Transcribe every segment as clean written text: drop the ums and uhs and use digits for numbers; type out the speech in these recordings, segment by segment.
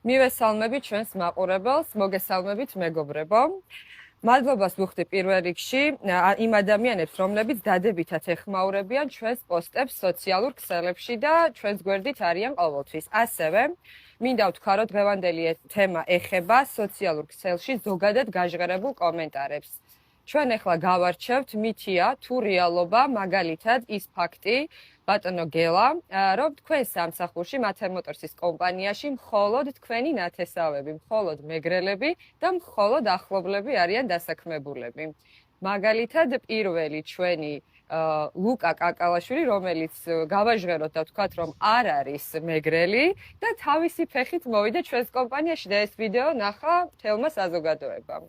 მივესალმებით ჩვენს მაყურებელს, მოგესალმებით მეგობრებო. მადლობას ვუხდი პირველ რიგში იმ ადამიანებს, რომლებიც დადებითად ეხმაურებიან ჩვენს პოსტებს სოციალურ ქსელებში და ჩვენს გვერდით არიან ყოველთვის. ასევე მინდა ვთქვა, რომ დღევანდელი თემა ეხება სოციალურ ქსელში ზოგადად გაჟღერებულ კომენტარებს. ჩვენ ახლა გავარჩევთ მითია თუ რეალობა, მაგალითად ის ფაქტი, ბატონო გელა, რომ თქვენ სამსახურში მათემოტორსის კომპანიაში მხოლოდ თქვენი ნათესავები, მხოლოდ მეგრელები და მხოლოდ ახლობლები არიან დასაქმებულები. მაგალითად, პირველი ჩვენი ლუკა კაკალაშვილი, რომელიც გავაჟღეროთ და ვთქვათ, რომ არ არის მეგრელი და თავისი ფეხით მოვიდა ჩვენს კომპანიაში და ეს ვიდეო ნახა მთელმა საზოგადოებამ.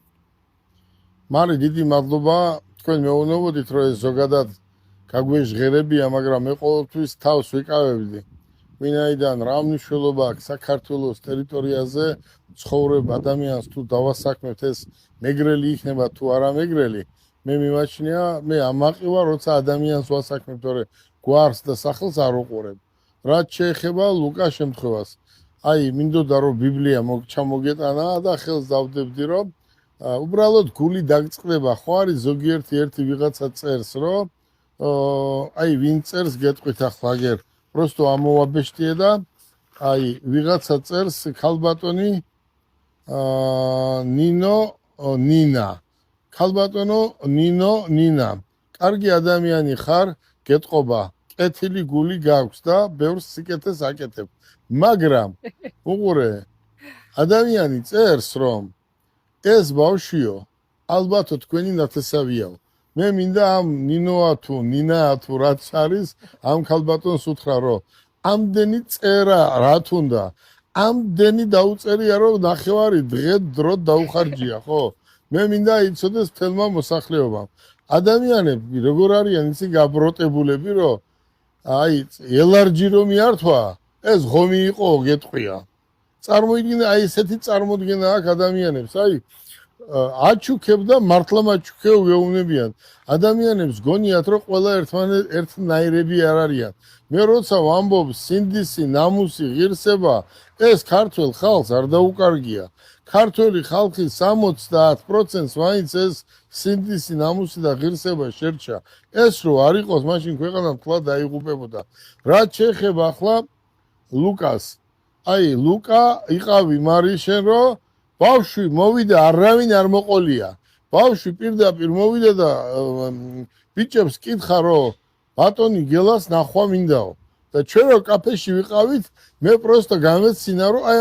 მარი დიდი მადლობა, თქვენ მეუბნებოდით, რომ ეს ზოგადად გაგვეჟღერებია, მაგრამ მე ყოველთვის თავს ვიკავებდი. ვინაიდან რა მნიშვნელობა აქვს საქართველოს ტერიტორიაზე ცხოვრებ ადამიანს თუ დავასაქმებთ ეს მეგრელი იქნება თუ არა მეგრელი, მე მიმაჩნია, მე ამაყი ვარ, როცა ადამიანს ვასაქმებ, თორე გვარს და სახელს არ უყურებ. რაც შეეხება ლუკას შემთხვევას, აი, მინდოდა რომ ბიბლია ჩამოგეტანა და ხელს დავდებდი, რომ უბრალოდ გული დაგწყდება, ხო არის ზოგიერთი ერთი ვიღაცა წერს, რომ აი ვინ წერს გეტყვით ახლა აგერ просто ამოვაბეშტიე და აი ვიღაცა წერს ქალბატონი ნინა ქალბატონო ნინა კარგი ადამიანი ხარ გეტყობა კეთილი გული გაქვს და ბევრს სიკეთეს აკეთებ მაგრამ უყურე ადამიანი წერს რომ ეს ბავშვიო ალბათ თქვენი ნათესავიაო მე მინდა ამ ნინოა თუ ნინაა თუ რაც არის ამ ქალბატონს უთხრა რომ ამდენი წერა რა თუნდა ამდენი დაუწერია რომ ნახევარი დღე დრო დაუხარჯია ხო მე მინდა იცოდეს თელმა მოსახლეობამ ადამიანები როგორ არიან ისი გაბროტებულები რომ აი ელარჯი რომ მიართვა ეს ღომი იყო გეტყვია წარმოიდგინე აი ესეთი წარმოდგენა აქვს ადამიანებს აი აჩუქებ და მართლა მაჩუქებ ვეუბნებიან ადამიანებს გონიათ რომ ყველა ერთნაირები არ არიან მე როცა ვამბობ სინდისი ნამუსი ღირსება ეს ქართველ ხალხს არ დაუკარგია ქართველი ხალხის 70% მაინც ეს სინდისი ნამუსი და ღირსება შერჩა ეს რო არ იყოს მაშინ ქვეყანა თქვა დაიღუპებოდა რაც შეეხება ახლა ლუკას აი ლუკა იყავი მარი შენ რო ბავშვი მოვიდა არავინ არ მოყოლია ბავშვი პირდაპირ მოვიდა და ბიჭებს კითხა რომ ბატონი გელას ნახვა მინდაო და ჩვენ რო კაფეში ვიყავით მე პროსტო გამეცინა რომ აი